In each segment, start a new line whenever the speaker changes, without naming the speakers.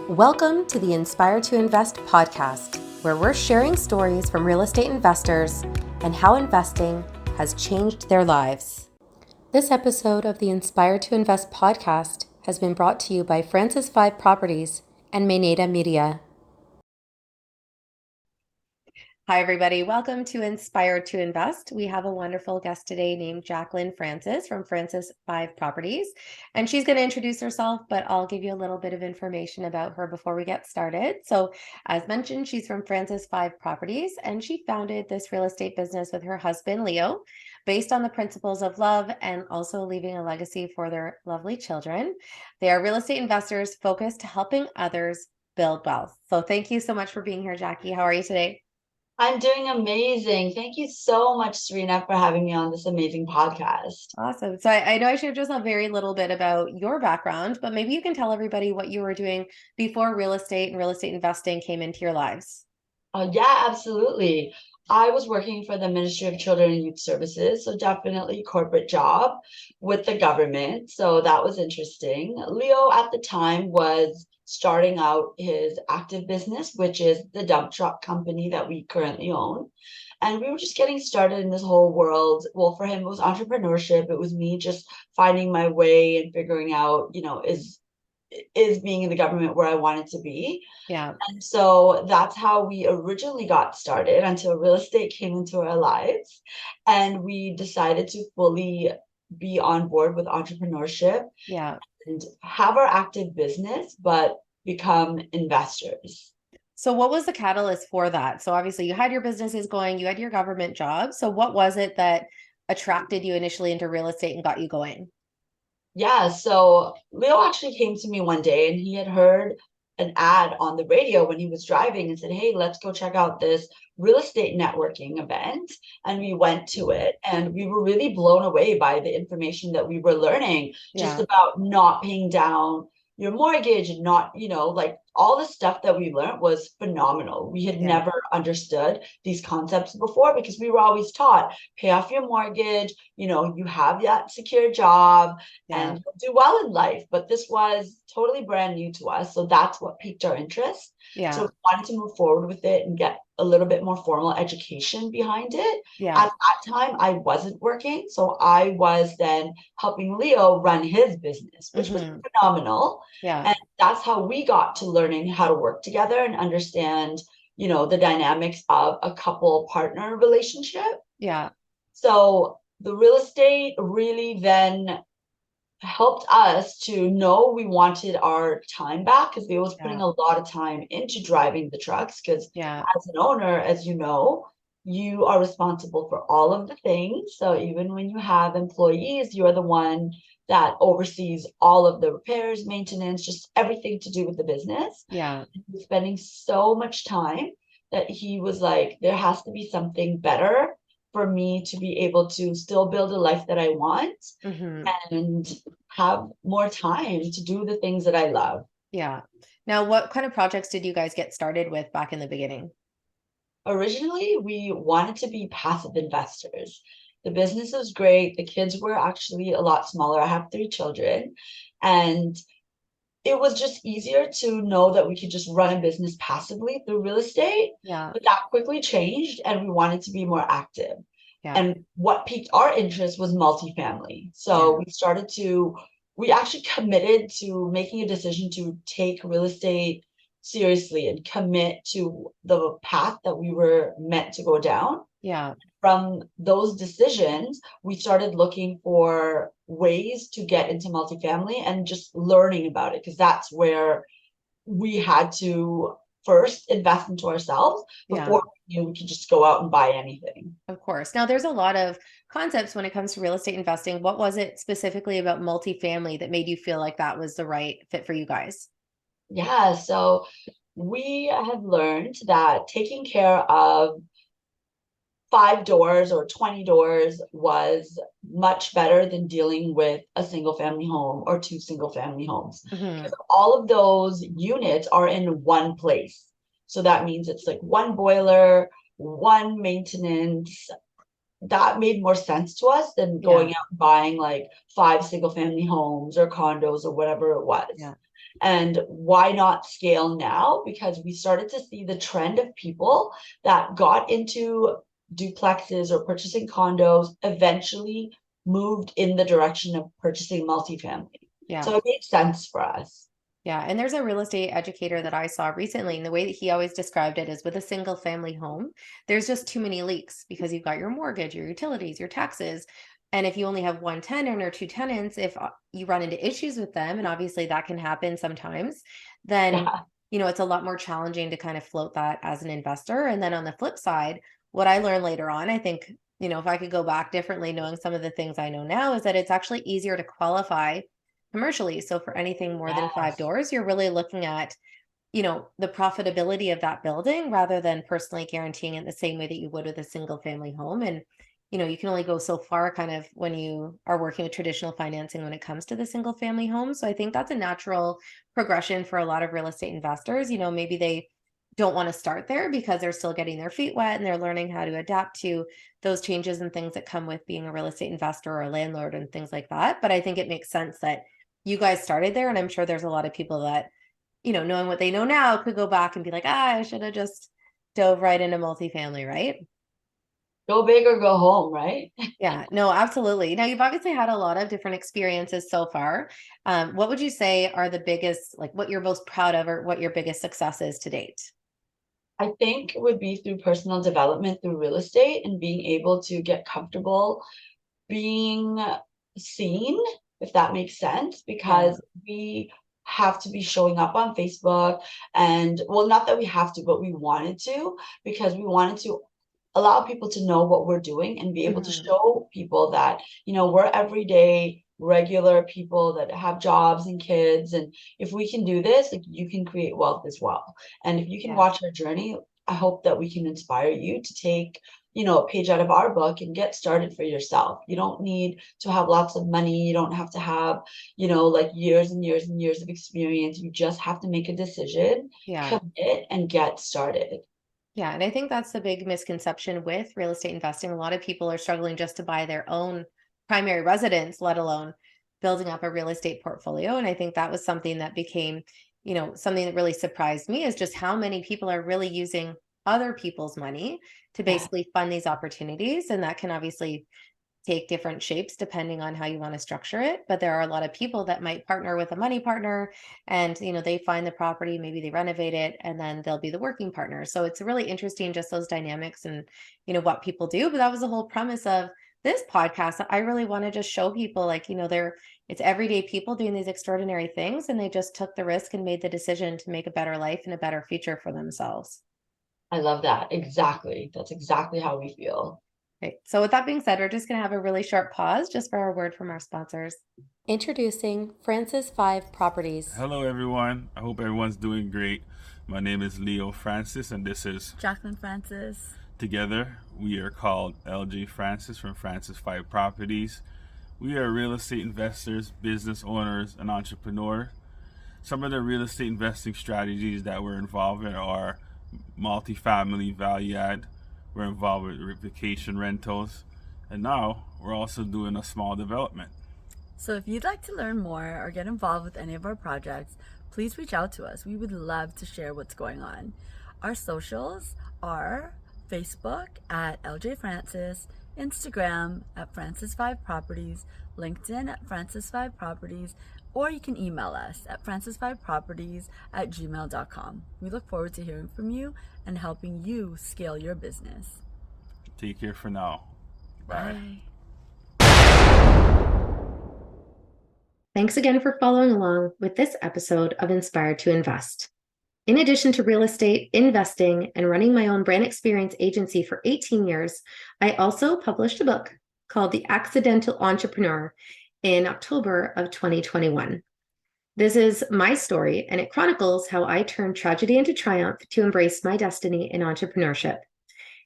Welcome to the Inspire to Invest podcast, where we're sharing stories from real estate investors and how investing has changed their lives. This episode of the Inspire to Invest podcast has been brought to you by Francis 5 Properties and Maynada Media. Hi, everybody. Welcome to Inspire to Invest. We have a wonderful guest today named Jacqueline Francis from Francis 5 Properties. And she's going to introduce herself, but I'll give you a little bit of information about her before we get started. So as mentioned, she's from Francis 5 Properties, and she founded this real estate business with her husband, Leo, based on the principles of love and also leaving a legacy for their lovely children. They are real estate investors focused to helping others build wealth. So thank you so much for being here, Jackie. How are you today?
I'm doing amazing. Thank you so much, Serena, for having me on this amazing podcast.
Awesome. So I know I shared just a very little bit about your background, but maybe you can tell everybody what you were doing before real estate and real estate investing came into your lives.
Yeah, absolutely. I was working for the Ministry of Children and Youth Services, so definitely corporate job with the government. So that was interesting. Leo at the time was starting out his active business, which is the dump truck company that we currently own. And we were just getting started in this whole world. Well, for him, it was entrepreneurship. It was me just finding my way and figuring out, is being in the government where I wanted to be.
Yeah.
And so that's how we originally got started until real estate came into our lives. And we decided to fully be on board with entrepreneurship
Yeah.
and have our active business, but become investors.
So what was the catalyst for that? So obviously you had your businesses going, you had your government job. So what was it that attracted you initially into real estate and got you going?
Yeah, so Leo actually came to me one day and he had heard an ad on the radio when he was driving and said, "Hey, let's go check out this real estate networking event." And we went to it and we were really blown away by the information that we were learning just
Yeah.
about not paying down your mortgage and not, like all the stuff that we learned was phenomenal. We had
Yeah.
never understood these concepts before because we were always taught pay off your mortgage, you have that secure job
Yeah.
and you'll do well in life. But this was totally brand new to us. So that's what piqued our interest. So
Yeah.
we wanted to move forward with it and get a little bit more formal education behind it.
Yeah.
At that time, I wasn't working. So I was then helping Leo run his business, which was
Mm-hmm.
phenomenal.
Yeah.
And that's how we got to learning how to work together and understand, the dynamics of a couple partner relationship.
Yeah.
So the real estate really then helped us to know we wanted our time back because we was putting
Yeah.
a lot of time into driving the trucks because
Yeah.
as an owner, as you know, you are responsible for all of the things. So even when you have employees, you're the one that oversees all of the repairs, maintenance, just everything to do with the business.
Yeah.
He's spending so much time that he was like, there has to be something better for me to be able to still build a life that I want
Mm-hmm.
and have more time to do the things that I love.
Yeah. Now, what kind of projects did you guys get started with back in the beginning?
Originally, we wanted to be passive investors. The business was great. The kids were actually a lot smaller. I have 3 children, and it was just easier to know that we could just run a business passively through real estate.
Yeah.
But that quickly changed, and we wanted to be more active.
Yeah.
And what piqued our interest was multifamily. So
Yeah.
we actually committed to making a decision to take real estate seriously and commit to the path that we were meant to go down.
Yeah.
From those decisions, we started looking for ways to get into multifamily and just learning about it because that's where we had to first invest into ourselves
Yeah.
before we could just go out and buy anything.
Of course. Now, there's a lot of concepts when it comes to real estate investing. What was it specifically about multifamily that made you feel like that was the right fit for you guys?
Yeah, so we have learned that taking care of 5 doors or 20 doors was much better than dealing with a single family home or 2 single family homes.
Mm-hmm.
Because all of those units are in one place. So that means it's like one boiler, one maintenance. That made more sense to us than
Yeah.
going out and buying like 5 single family homes or condos or whatever it was.
Yeah.
And why not scale now? Because we started to see the trend of people that got into duplexes or purchasing condos eventually moved in the direction of purchasing multifamily.
Yeah.
So it made sense for us.
Yeah. And there's a real estate educator that I saw recently, and the way that he always described it is with a single family home, there's just too many leaks because you've got your mortgage, your utilities, your taxes. And if you only have one tenant or two tenants, if you run into issues with them, and obviously that can happen sometimes, then,
Yeah.
it's a lot more challenging to kind of float that as an investor. And then on the flip side, what I learned later on, I think, if I could go back differently, knowing some of the things I know now, is that it's actually easier to qualify commercially. So for anything more than five
Yes.
doors, you're really looking at, the profitability of that building rather than personally guaranteeing it the same way that you would with a single family home. And, you can only go so far kind of when you are working with traditional financing when it comes to the single family home. So I think that's a natural progression for a lot of real estate investors. Maybe they don't want to start there because they're still getting their feet wet and they're learning how to adapt to those changes and things that come with being a real estate investor or a landlord and things like that. But I think it makes sense that you guys started there. And I'm sure there's a lot of people that, knowing what they know now could go back and be like, I should have just dove right into multifamily, right?
Go big or go home, right?
Yeah, no, absolutely. Now, you've obviously had a lot of different experiences so far. What would you say are the biggest, like what you're most proud of or what your biggest success is to date?
I think it would be through personal development through real estate and being able to get comfortable being seen, if that makes sense,
Yeah.
because we have to be showing up on Facebook. And well, not that we have to, but we wanted to, because we wanted to allow people to know what we're doing and be able to
Mhm.
show people that, we're everyday regular people that have jobs and kids. And if we can do this, like, you can create wealth as well. And if you can
Yeah.
watch our journey, I hope that we can inspire you to take, a page out of our book and get started for yourself. You don't need to have lots of money. You don't have to have, like years and years and years of experience. You just have to make a decision,
Yeah.
commit, and get started.
Yeah. And I think that's the big misconception with real estate investing. A lot of people are struggling just to buy their own primary residence, let alone building up a real estate portfolio. And I think that was something that became, something that really surprised me is just how many people are really using other people's money to
Yeah,
basically fund these opportunities. And that can obviously take different shapes depending on how you want to structure it. But there are a lot of people that might partner with a money partner and, they find the property, maybe they renovate it, and then they'll be the working partner. So it's really interesting, just those dynamics and, what people do. But that was the whole premise of this podcast. I really want to just show people like, it's everyday people doing these extraordinary things and they just took the risk and made the decision to make a better life and a better future for themselves.
I love that. Exactly. That's exactly how we feel.
Okay, so with that being said, we're just going to have a really short pause just for our word from our sponsors. Introducing Francis 5 Properties.
Hello, everyone. I hope everyone's doing great. My name is Leo Francis, and this is
Jacqueline Francis.
Together. We are called LJ Francis from Francis 5 Properties. We are real estate investors, business owners, and entrepreneurs. Some of the real estate investing strategies that we're involved in are multifamily value add. We're involved with vacation rentals, and now we're also doing a small development.
So if you'd like to learn more or get involved with any of our projects, please reach out to us. We would love to share what's going on. Our socials are Facebook at LJ Francis, Instagram at Francis5Properties, LinkedIn at Francis5Properties, or you can email us at francis5properties@gmail.com. We look forward to hearing from you and helping you scale your business.
Take care for now. Bye.
Thanks again for following along with this episode of Inspired to Invest. In addition to real estate, investing, and running my own brand experience agency for 18 years, I also published a book called The Accidental Entrepreneur in October of 2021. This is my story, and it chronicles how I turned tragedy into triumph to embrace my destiny in entrepreneurship.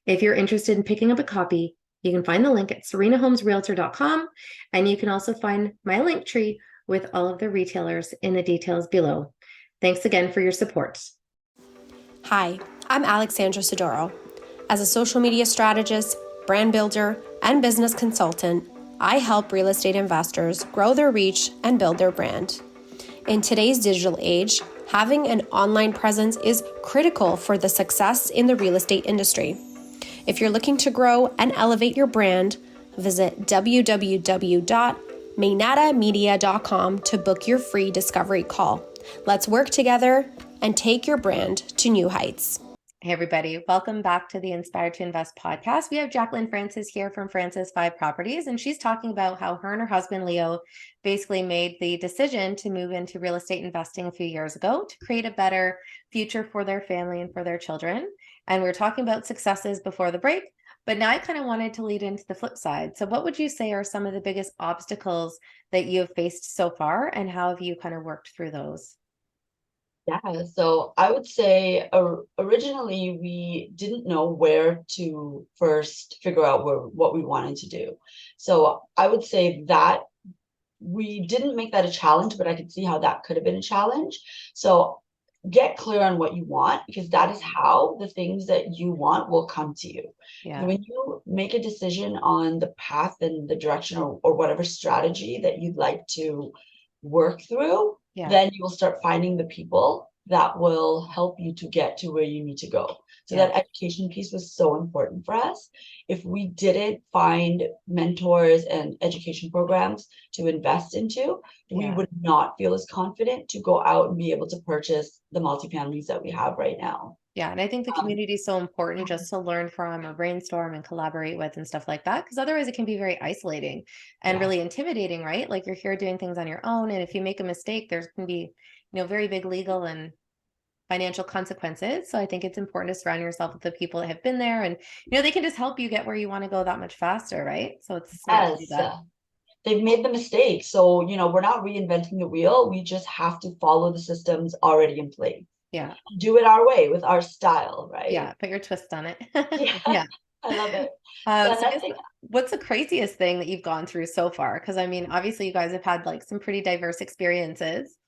If you're interested in picking up a copy, you can find the link at serenahomesrealtor.com, and you can also find my link tree with all of the retailers in the details below. Thanks again for your support.
Hi, I'm Alexandra Sidoro. As a social media strategist, brand builder, and business consultant, I help real estate investors grow their reach and build their brand. In today's digital age, having an online presence is critical for the success in the real estate industry. If you're looking to grow and elevate your brand, visit www.mainatamedia.com to book your free discovery call. Let's work together and take your brand to new heights.
Hey everybody, welcome back to the Inspired to Invest podcast. We have Jacqueline Francis here from Francis 5 Properties, and she's talking about how her and her husband Leo basically made the decision to move into real estate investing a few years ago to create a better future for their family and for their children. And we were talking about successes before the break, but now I kind of wanted to lead into the flip side. So what would you say are some of the biggest obstacles that you have faced so far, and how have you kind of worked through those?
Yeah, so I would say originally we didn't know where to first figure out what we wanted to do. So I would say that we didn't make that a challenge, but I could see how that could have been a challenge. So get clear on what you want, because that is how the things that you want will come to you.
Yeah.
When you make a decision on the path and the direction or whatever strategy that you'd like to work through, then you will start finding the people that will help you to get to where you need to go. So that education piece was so important for us. If we didn't find mentors and education programs to invest into, we would not feel as confident to go out and be able to purchase the multifamilies that we have right now.
Yeah, and I think the community is so important just to learn from or brainstorm and collaborate with and stuff like that, because otherwise it can be very isolating and really intimidating, right? Like you're here doing things on your own, and if you make a mistake, there's can be, very big legal and financial consequences. So I think it's important to surround yourself with the people that have been there, and they can just help you get where you want to go that much faster, right? So it's smart to do that.
They've made the mistake. So, we're not reinventing the wheel. We just have to follow the systems already in place.
Yeah.
Do it our way with our style, right?
Yeah, put your twist on it.
Yeah. I love it.
So what's the craziest thing that you've gone through so far? Because I mean, obviously you guys have had like some pretty diverse experiences.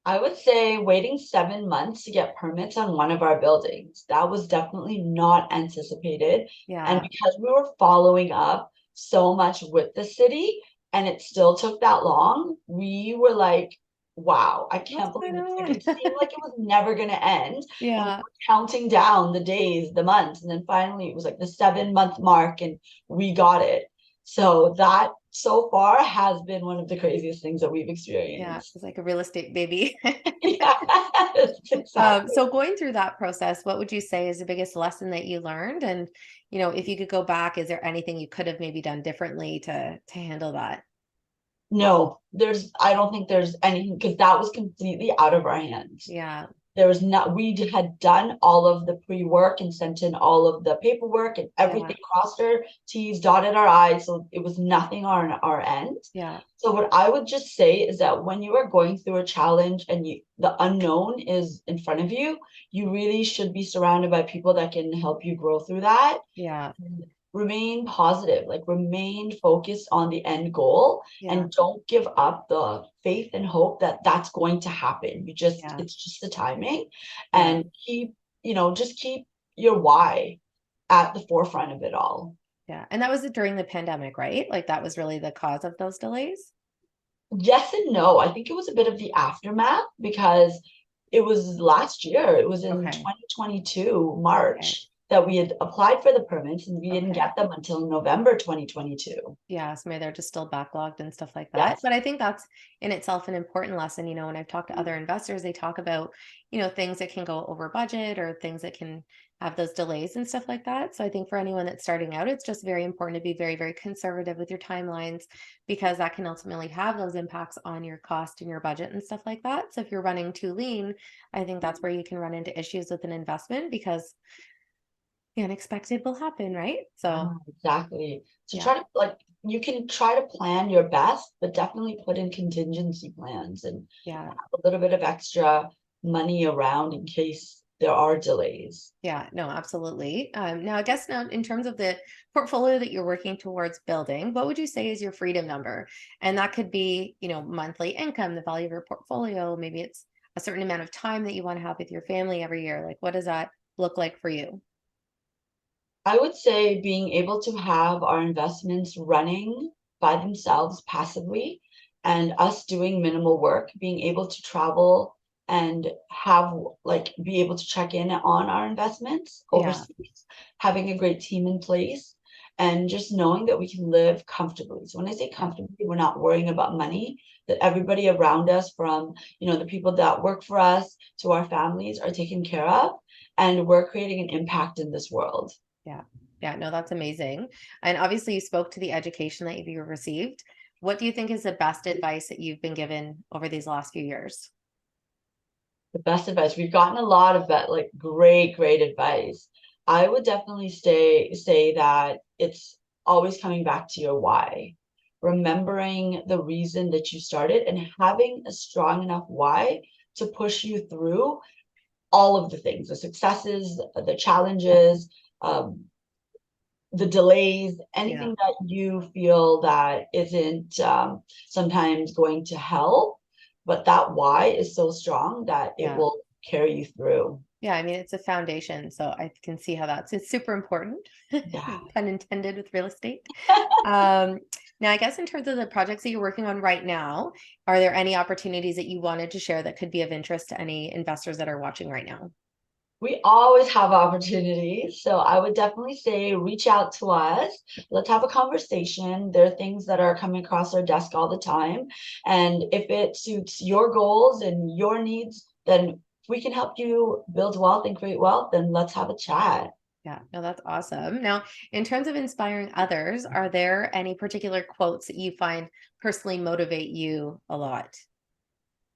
I would say waiting 7 months to get permits on one of our buildings. That was definitely not anticipated.
Yeah.
And because we were following up so much with the city and it still took that long, we were like, wow, I can't believe it. Like, it seemed like it was never going to end.
Yeah.
And we were counting down the days, the months, and then finally it was like the 7-month mark and we got it. So that so far has been one of the craziest things that we've experienced.
Yeah, it's like a real estate baby.
Yes, exactly.
So going through that process, what would you say is the biggest lesson that you learned? And, if you could go back, is there anything you could have maybe done differently to handle that?
No, I don't think there's anything, because that was completely out of our hands.
Yeah.
There was not, we had done all of the pre-work and sent in all of the paperwork and everything, crossed our T's, dotted our I's. So it was nothing on our end.
Yeah.
So what I would just say is that when you are going through a challenge and the unknown is in front of you, you really should be surrounded by people that can help you grow through that.
Yeah.
Remain positive, like remain focused on the end goal, and don't give up the faith and hope that that's going to happen. It's just the timing, and keep your why at the forefront of it all.
Yeah. And that was during the pandemic, right? Like that was really the cause of those delays?
Yes and no. I think it was a bit of the aftermath, because it was last year. It was in 2022, March. That we had applied for the permits and we didn't get them until November 2022.
Yeah, so maybe they're just still backlogged and stuff like that. Yes. But I think that's in itself an important lesson. When I've talked to other investors, they talk about, things that can go over budget or things that can have those delays and stuff like that. So I think for anyone that's starting out, it's just very important to be very, very conservative with your timelines, because that can ultimately have those impacts on your cost and your budget and stuff like that. So if you're running too lean, I think that's where you can run into issues with an investment, because the unexpected will happen, right? So
exactly. So try to you can try to plan your best, but definitely put in contingency plans and have a little bit of extra money around in case there are delays.
Yeah, no, absolutely. Now, I guess in terms of the portfolio that you're working towards building, what would you say is your freedom number? And that could be, monthly income, the value of your portfolio. Maybe it's a certain amount of time that you want to have with your family every year. Like, what does that look like for you?
I would say being able to have our investments running by themselves passively and us doing minimal work, being able to travel and have be able to check in on our investments
Yeah.
overseas, having a great team in place, and just knowing that we can live comfortably. So when I say comfortably, we're not worrying about money, that everybody around us, from the people that work for us to our families, are taken care of, and we're creating an impact in this world.
Yeah. Yeah. No, that's amazing. And obviously you spoke to the education that you received. What do you think is the best advice that you've been given over these last few years?
The best advice. We've gotten a lot of that, like great advice. I would definitely say that it's always coming back to your why. Remembering the reason that you started and having a strong enough why to push you through all of the things, the successes, the challenges, the delays, anything that you feel that isn't sometimes going to help, but that why is so strong that it will carry you through.
Yeah, I mean, it's a foundation, so I can see how it's super important,
Yeah.
pun intended, with real estate. Now, I guess in terms of the projects that you're working on right now, are there any opportunities that you wanted to share that could be of interest to any investors that are watching right now?
We always have opportunities. So I would definitely say reach out to us. Let's have a conversation. There are things that are coming across our desk all the time. And if it suits your goals and your needs, then if we can help you build wealth and create wealth, then let's have a chat.
Yeah, no, that's awesome. Now, in terms of inspiring others, are there any particular quotes that you find personally motivate you a lot?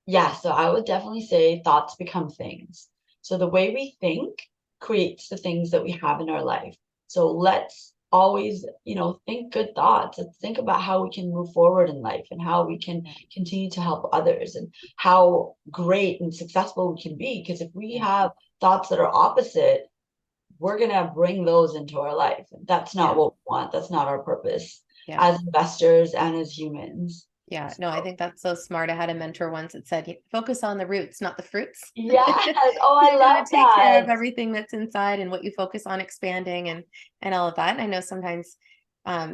Yeah, so I would definitely say thoughts become things. So the way we think creates the things that we have in our life. So let's always, think good thoughts. Let's think about how we can move forward in life and how we can continue to help others and how great and successful we can be. Because if we have thoughts that are opposite, we're going to bring those into our life. That's not what we want. That's not our purpose as investors and as humans.
Yeah, no, I think that's so smart. I had a mentor once that said, focus on the roots, not the fruits.
Yes. Oh, I love
take care of
that.
everything that's inside and what you focus on expanding and all of that. And I know sometimes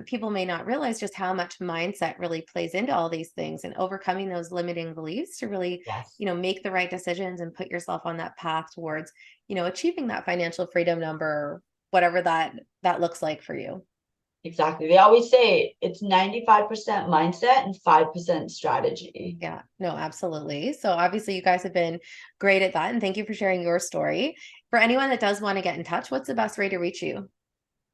people may not realize just how much mindset really plays into all these things, and overcoming those limiting beliefs to really, make the right decisions and put yourself on that path towards, achieving that financial freedom number, whatever that looks like for you.
Exactly. They always say it's 95% mindset and 5% strategy.
Yeah, no, absolutely. So obviously you guys have been great at that. And thank you for sharing your story. For anyone that does want to get in touch, what's the best way to reach you?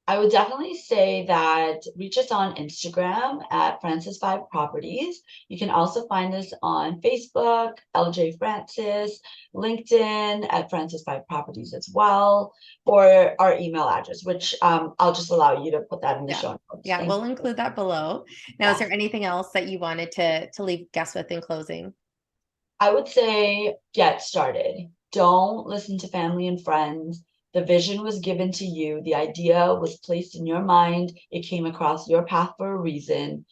I would definitely say that reach us on Instagram at Francis 5 Properties. You can also find us on Facebook, LJ Francis, LinkedIn at Francis 5 Properties as well, or our email address, which I'll just allow you to put that in the show notes.
Yeah, we'll include that below. Now, is there anything else that you wanted to leave guests with in closing?
I would say get started. Don't listen to family and friends. The vision was given to you. The idea was placed in your mind. It came across your path for a reason.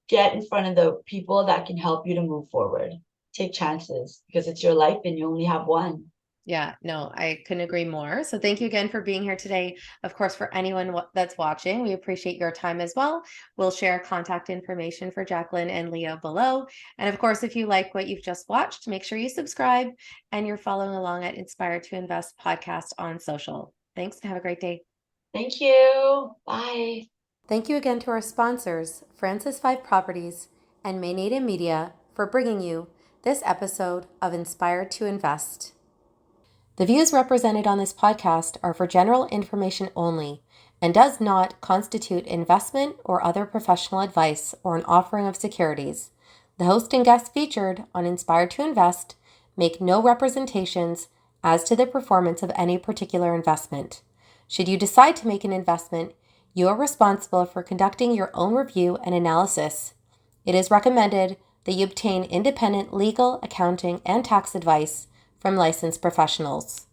Get in front of the people that can help you to move forward. Take chances because it's your life and you only have one.
Yeah, no, I couldn't agree more. So thank you again for being here today. Of course, for anyone that's watching, we appreciate your time as well. We'll share contact information for Jacqueline and Leo below. And of course, if you like what you've just watched, make sure you subscribe and you're following along at Inspire to Invest podcast on social. Thanks and have a great day.
Thank you. Bye.
Thank you again to our sponsors, Francis 5 Properties and Mainada Media, for bringing you this episode of Inspire to Invest. The views represented on this podcast are for general information only and does not constitute investment or other professional advice or an offering of securities. The host and guests featured on Inspire to Invest make no representations as to the performance of any particular investment. Should you decide to make an investment, you are responsible for conducting your own review and analysis. It is recommended that you obtain independent legal, accounting, and tax advice from licensed professionals.